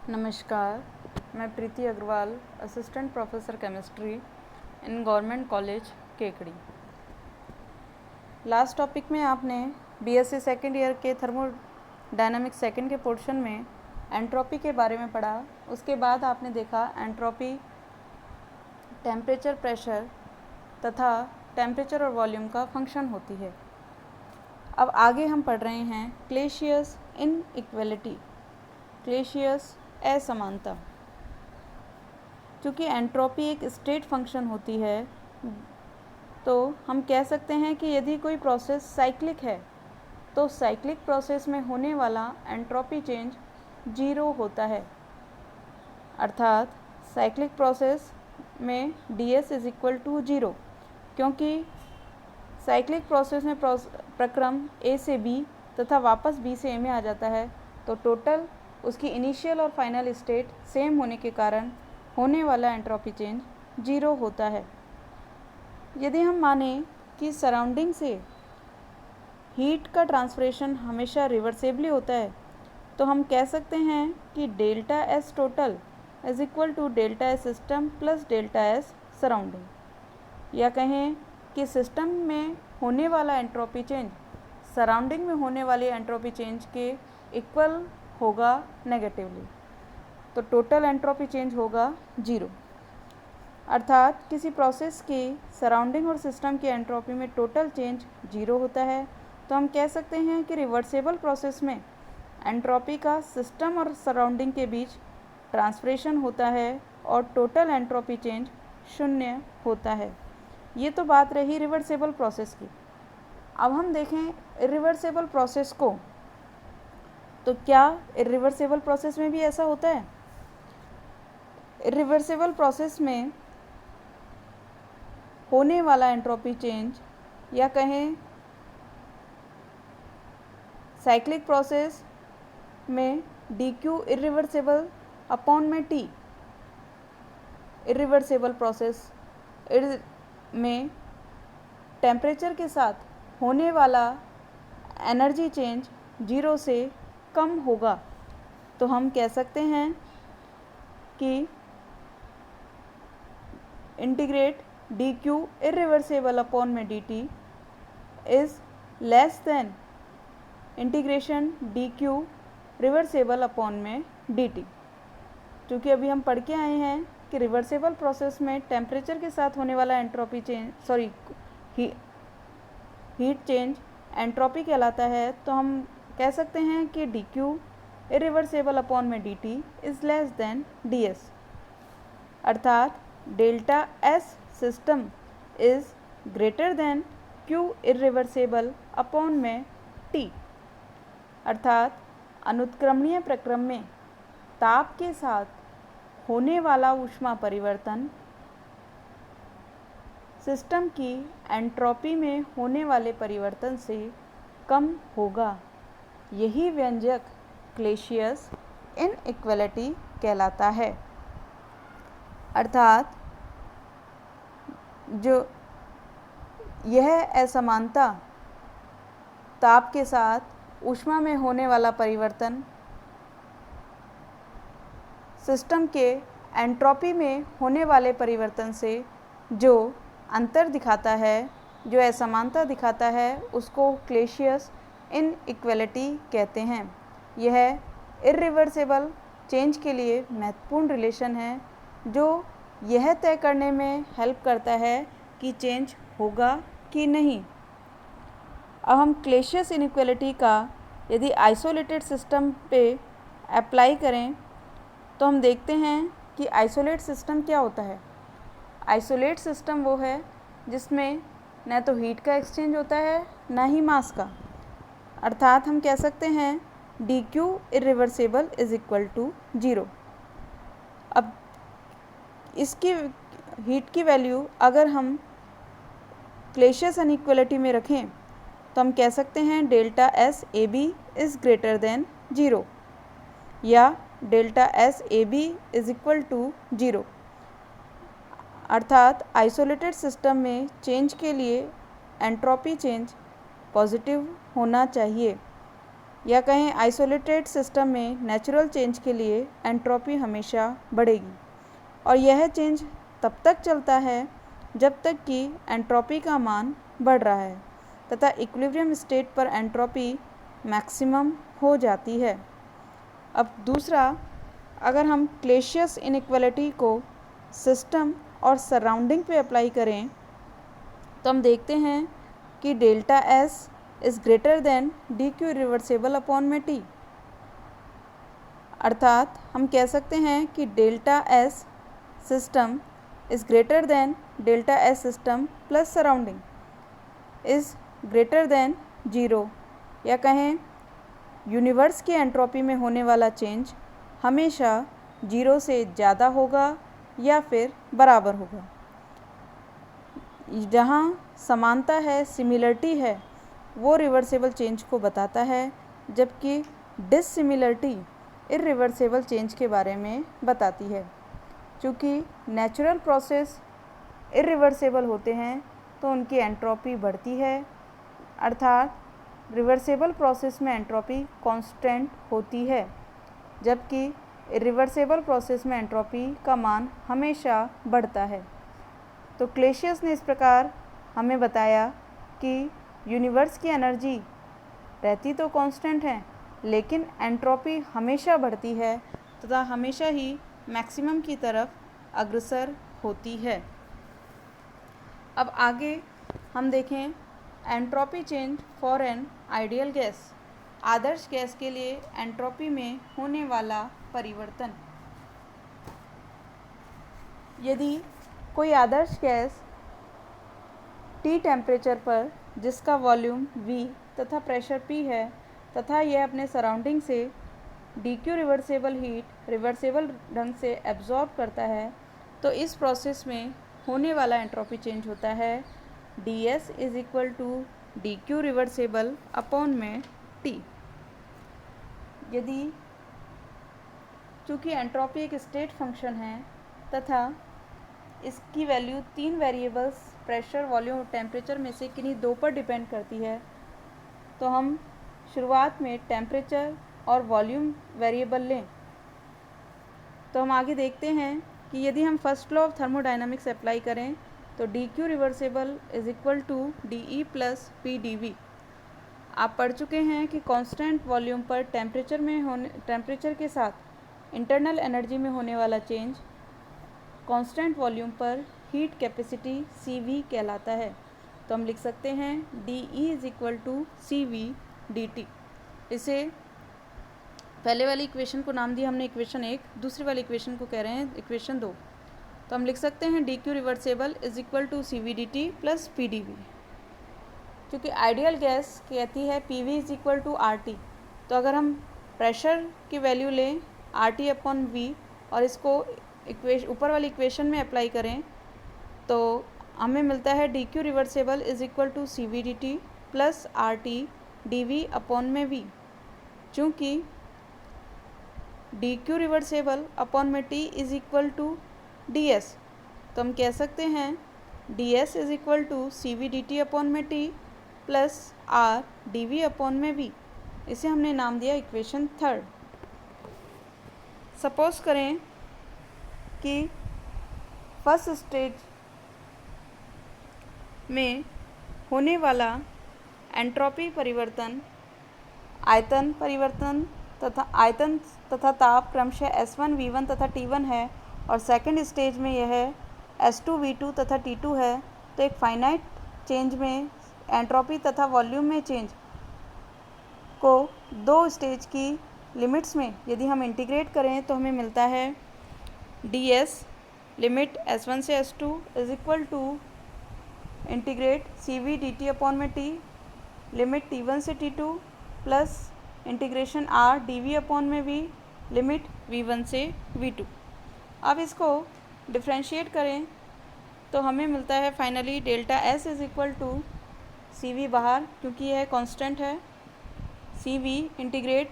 नमस्कार, मैं Preeti Agarwal, assistant professor chemistry in government college Kekri. Last topic में आपने बीएससी सेकेंड ईयर के थर्मोडायनामिक्स सेकेंड के पोर्शन में एंट्रोपी के बारे में पढ़ा। उसके बाद आपने देखा एंट्रोपी टेम्परेचर, प्रेशर तथा टेम्परेचर और वॉल्यूम का फंक्शन होती है। अब आगे हम पढ़ रहे हैं क्लेशियस इनइक्वलिटी, क्लेशियस असमानता। चूँकि एंट्रोपी एक स्टेट फंक्शन होती है, तो हम कह सकते हैं कि यदि कोई प्रोसेस साइक्लिक है तो साइक्लिक प्रोसेस में होने वाला एंट्रोपी चेंज जीरो होता है। अर्थात साइक्लिक प्रोसेस में ds is equal to zero, क्योंकि साइक्लिक प्रोसेस में प्रक्रम a से b तथा वापस b से a में आ जाता है, तो टोटल उसकी इनिशियल और फाइनल स्टेट सेम होने के कारण होने वाला एंट्रोपी चेंज जीरो होता है। यदि हम माने कि सराउंडिंग से हीट का ट्रांसफरेशन हमेशा रिवर्सेबली होता है, तो हम कह सकते हैं कि delta S total is equal to delta S system plus delta S surrounding, या कहें कि सिस्टम में होने वाला एंट्रोपी चेंज सराउंडिंग में होने वाली एंट्रोपी चेंज के इक्वल होगा नेगेटिवली, तो टोटल एंट्रोपी चेंज होगा जीरो। अर्थात किसी प्रोसेस की सराउंडिंग और सिस्टम की एंट्रोपी में टोटल चेंज जीरो होता है, तो हम कह सकते हैं कि रिवर्सेबल प्रोसेस में एंट्रोपी का सिस्टम और सराउंडिंग के बीच ट्रांसफरेशन होता है और टोटल एंट्रोपी चेंज शून्य होता है। ये तो बात रही रिवर्सेबल प्रोसेस की। अब हम देखें इरिवर्सेबल प्रोसेस को, तो क्या इरिवर्सेबल प्रोसेस में भी ऐसा होता है? इरिवर्सेबल प्रोसेस में होने वाला एंट्रोपी चेंज, या कहें साइक्लिक प्रोसेस में dq इरिवर्सेबल अपॉन में t, इरिवर्सेबल प्रोसेस में टेम्परेचर के साथ होने वाला एनर्जी चेंज जीरो से कम होगा, तो हम कह सकते हैं कि इंटीग्रेट dq इरिवर्सेबल अपॉन में dt is less than integration dq reversible upon में dt। क्योंकि अभी हम पढ़ के आए हैं कि रिवर्सेबल प्रोसेस में टेम्परेचर के साथ होने वाला entropy change heat change entropy कहलाता है, तो हम कह सकते हैं कि dq इरिवर्सेबल अपॉन में dt is less than ds। अर्थात delta S system is greater then q irreversible upon में t। अर्थात अनुत्क्रमणीय प्रक्रम में ताप के साथ होने वाला ऊष्मा परिवर्तन सिस्टम की एंट्रोपी में होने वाले परिवर्तन से कम होगा। यही व्यंजक क्लेशियस इनइक्वलिटी कहलाता है। अर्थात जो यह असमानता ताप के साथ ऊष्मा में होने वाला परिवर्तन सिस्टम के एंट्रोपी में होने वाले परिवर्तन से जो अंतर दिखाता है, जो असमानता दिखाता है, उसको क्लेशियस इनइक्वलिटी कहते हैं। यह इरिवर्सेबल चेंज के लिए महत्वपूर्ण रिलेशन है, जो यह तय करने में हेल्प करता है कि चेंज होगा कि नहीं। अब हम क्लेशियस इनइक्वलिटी का यदि आइसोलेटेड सिस्टम पे अप्लाई करें, तो हम देखते हैं कि आइसोलेट सिस्टम क्या होता है। आइसोलेट सिस्टम वो है जिसमें न तो हीट का एक्सचेंज होता है, ना ही मास का। अर्थात हम कह सकते हैं dq irreversible is equal to zero. अब इसकी हीट की वैल्यू अगर हम क्लेशियस इनइक्वलिटी में रखें, तो हम कह सकते हैं delta S A B is greater than zero, या delta S A B is equal to zero. अर्थात आइसोलेटेड सिस्टम में चेंज के लिए एंट्रोपी चेंज पॉजिटिव होना चाहिए। या कहें आइसोलेटेड सिस्टम में नेचुरल चेंज के लिए एंट्रोपी हमेशा बढ़ेगी और यह चेंज तब तक चलता है जब तक कि एंट्रोपी का मान बढ़ रहा है तथा इक्विलिब्रियम स्टेट पर एंट्रोपी मैक्सिमम हो जाती है। अब दूसरा, अगर हम क्लेशियस इनइक्वालिटी को सिस्टम और सराउंडिंग पे अप्लाई करें तो हम देखते हैं कि delta S is greater then D Q reversible upon में टी, अर्थात हम कह सकते हैं कि delta S system is greater then delta S system plus surrounding is greater than zero, या कहें यूनिवर्स की एंट्रोपी में होने वाला चेंज हमेशा ज़ीरो से ज़्यादा होगा या फिर बराबर होगा। जहाँ समानता है, सिमिलरिटी है, वो रिवर्सेबल चेंज को बताता है, जबकि डिससिमिलरिटी इर्रिवर्सेबल चेंज के बारे में बताती है। चूँकि नेचुरल प्रोसेस इर्रिवर्सेबल होते हैं तो उनकी एंट्रोपी बढ़ती है, अर्थात रिवर्सेबल प्रोसेस में एंट्रोपी कांस्टेंट होती है, जबकि इर्रिवर्सेबल प्रोसेस में एंट्रोपी का मान हमेशा बढ़ता है। तो क्लेशियस ने इस प्रकार हमें बताया कि यूनिवर्स की एनर्जी रहती तो कांस्टेंट है, लेकिन एंट्रोपी हमेशा बढ़ती है तथा हमेशा ही मैक्सिमम की तरफ अग्रसर होती है। अब आगे हम देखें entropy change for an ideal gas, Adarsh gas के लिए एंट्रोपी में होने वाला परिवर्तन। यदि कोई आदर्श गैस T टेम्परेचर पर जिसका वॉल्यूम V तथा प्रेशर P है तथा यह अपने सराउंडिंग से DQ रिवर्सेबल हीट रिवर्सेबल ढंग से एब्जॉर्ब करता है, तो इस प्रोसेस में होने वाला एंट्रोपी चेंज होता है ds is equal to DQ reversible upon में T। यदि चूँकि एंट्रोपी एक स्टेट फंक्शन है तथा इसकी वैल्यू 3 वेरिएबल्स प्रेशर, वॉल्यूम और टेम्परेचर में से किन्हीं दो पर डिपेंड करती है, तो हम शुरुआत में टेम्परेचर और वॉल्यूम वेरिएबल लें। तो हम आगे देखते हैं कि यदि हम first law of thermodynamics apply करें तो D Q reversible is equal to D E plus P D V. आप पढ़ चुके हैं कि कांस्टेंट वॉल्यूम पर टेम्परेचर के साथ इंटरनल एनर्जी में होने वाला चेंज कांस्टेंट वॉल्यूम पर हीट कैपेसिटी CV कहलाता है। तो हम लिख सकते हैं D E is equal to CV dt। इसे पहले वाली इक्वेशन को नाम दिया हमने इक्वेशन 1, दूसरी वाली इक्वेशन को कह रहे हैं इक्वेशन 2। तो हम लिख सकते हैं D Q reversible is equal to CV dt plus P D V. क्योंकि आइडियल गैस कहती है PV is equal to RT, तो अगर हम प्रेशर की वैल्यू लें RT अपॉन V और इसको ऊपर वाली इक्वेशन में अप्लाई करें तो हमें मिलता है D Q reversible is equal to CV dt plus RT dV upon में V। चूँकि डी क्यू रिवर्सेबल अपॉन में T is equal to DS, तो हम कह सकते हैं DS is equal to CV dt upon में T plus R dV upon में V। इसे हमने नाम दिया इक्वेशन 3। सपोज करें कि फर्स्ट स्टेज में होने वाला एंट्रोपी परिवर्तन आयतन परिवर्तन तथा ताप क्रमशः S1 V1 तथा T1 है और सेकंड स्टेज में यह S2 V2 तथा T2 है। तो एक फाइनाइट चेंज में एंट्रोपी तथा वॉल्यूम में चेंज को दो स्टेज की लिमिट्स में यदि हम इंटीग्रेट करें तो हमें मिलता है ds लिमिट S1 से S2 is equal to integrate CV dt upon में T लिमिट T1 से T2 plus integration R dV upon में V लिमिट V1 से V2। अब इसको डिफ्रेंशिएट करें तो हमें मिलता है finally delta S is equal to CV बाहर क्योंकि यह कांस्टेंट है, CV इंटीग्रेट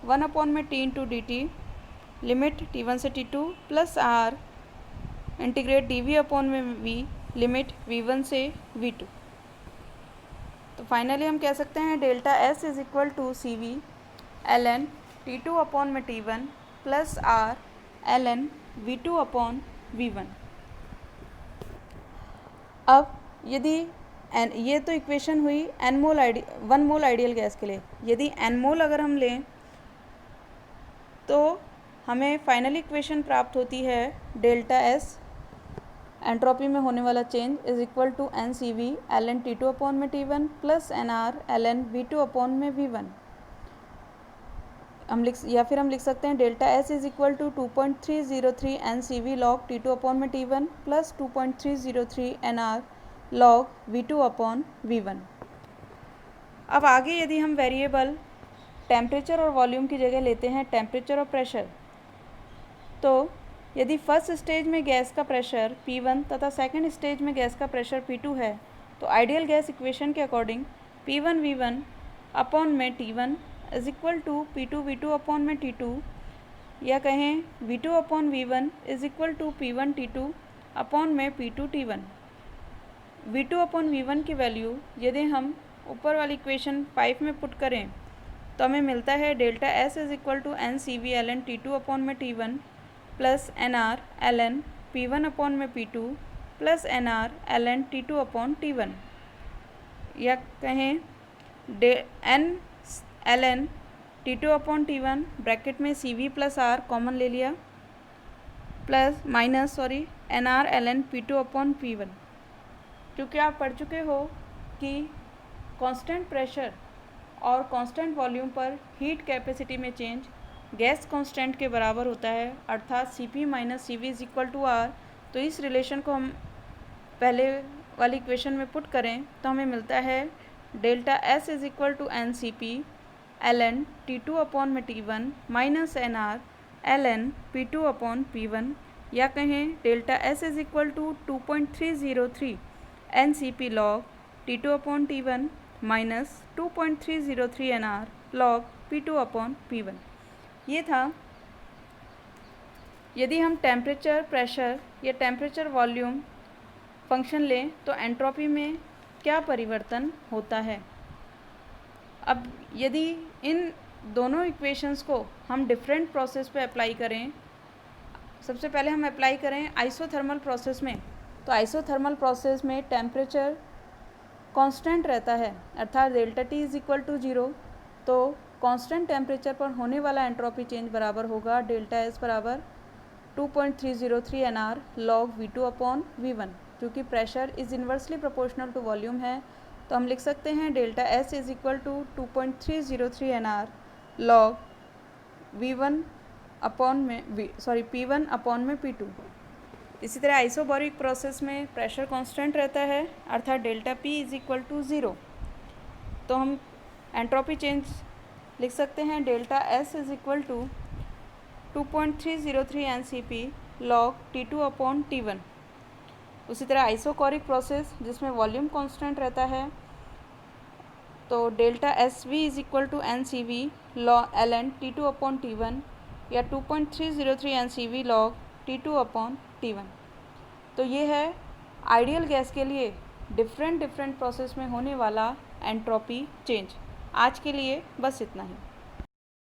1 अपॉन में T into dt limit T1 से T2 plus R integrate dV upon में V लिमिट V1 से V2। तो फाइनली हम कह सकते हैं delta S is equal to CV ln T2 upon में T1 plus R ln V2 upon V1। अब यदि ये तो इक्वेशन हुई n मोल 1 मोल आइडियल गैस के लिए। यदि n मोल अगर हम लें तो हमें फाइनल इक्वेशन प्राप्त होती है डेल्टा S एंट्रोपी में होने वाला change is equal to N C V ln T2 upon में T1 plus NR ln V2 upon में V1। हम लिख सकते हैं delta S is equal to 2.303 N C V log T2 upon में T1 plus 2.303 NR log V2 upon V1। अब आगे यदि हम वेरिएबल टेम्परेचर और वॉल्यूम की जगह लेते हैं टेम्परेचर और प्रेशर, तो यदि फर्स्ट स्टेज में गैस का प्रेशर P1 तथा सेकंड स्टेज में गैस का प्रेशर P2 है, तो आइडियल गैस इक्वेशन के अकॉर्डिंग P1 V1 अपॉन में T1 is equal to P2 V2 upon में T2, या कहें V2 upon V1 is equal to P1 T2 upon में P2 T1। V2 upon V1 की value यदि हम ऊपर वाली इक्वेशन 5 में पुट करें तो हमें मिलता है delta S is equal to N C V ln T2 upon में T1 plus NR ln P1 upon में P2 plus NR ln T2 upon T1, या कहें n ln T2 upon T1 bracket में CV प्लस R कॉमन ले लिया plus NR ln P2 upon P1। क्योंकि आप पढ़ चुके हो कि कांस्टेंट प्रेशर और कांस्टेंट वॉल्यूम पर हीट कैपेसिटी में चेंज गैस कांस्टेंट के बराबर होता है, अर्थात Cp minus CV is equal to R। तो इस रिलेशन को हम पहले वाली इक्वेशन में पुट करें तो हमें मिलता है delta S is equal to N C P ln T2 upon में T1 minus NR ln P2 upon P1, या कहें delta S is equal to 2.303 NCP log T2 upon T1 minus 2.303 NR log P2 upon P1। ये था यदि हम temperature pressure या temperature volume function लें तो एंट्रोपी में क्या परिवर्तन होता है। अब यदि इन दोनों इक्वेशंस को हम डिफरेंट प्रोसेस पे अप्लाई करें, सबसे पहले हम अप्लाई करें आइसोथर्मल प्रोसेस में, तो आइसोथर्मल प्रोसेस में टेम्परेचर कांस्टेंट रहता है, अर्थात delta T is equal to 0। तो कांस्टेंट टेम्परेचर पर होने वाला एंट्रोपी चेंज बराबर होगा डेल्टा S बराबर 2.303 NR log V2 upon V1। क्योंकि pressure is inversely proportional to volume है, तो हम लिख सकते हैं delta S is equal to 2.303 NR log V1 upon में P1 अपॉन में P2। इसी तरह आइसोबैरिक प्रोसेस में प्रेशर कांस्टेंट रहता है, अर्थात delta P is equal to 0। तो हम एंट्रोपी चेंज लिख सकते हैं delta S is equal to 2.303 NCP log T2 upon T1। उसी तरह आइसोकोरिक प्रोसेस जिसमें वॉल्यूम कांस्टेंट रहता है, तो delta SV is equal to NCV ln T2 upon T1, या 2.303 NCV log T2 upon T1। तो ये है आइडियल गैस के लिए डिफरेंट प्रोसेस में होने वाला एंट्रोपी चेंज। आज के लिए बस इतना ही।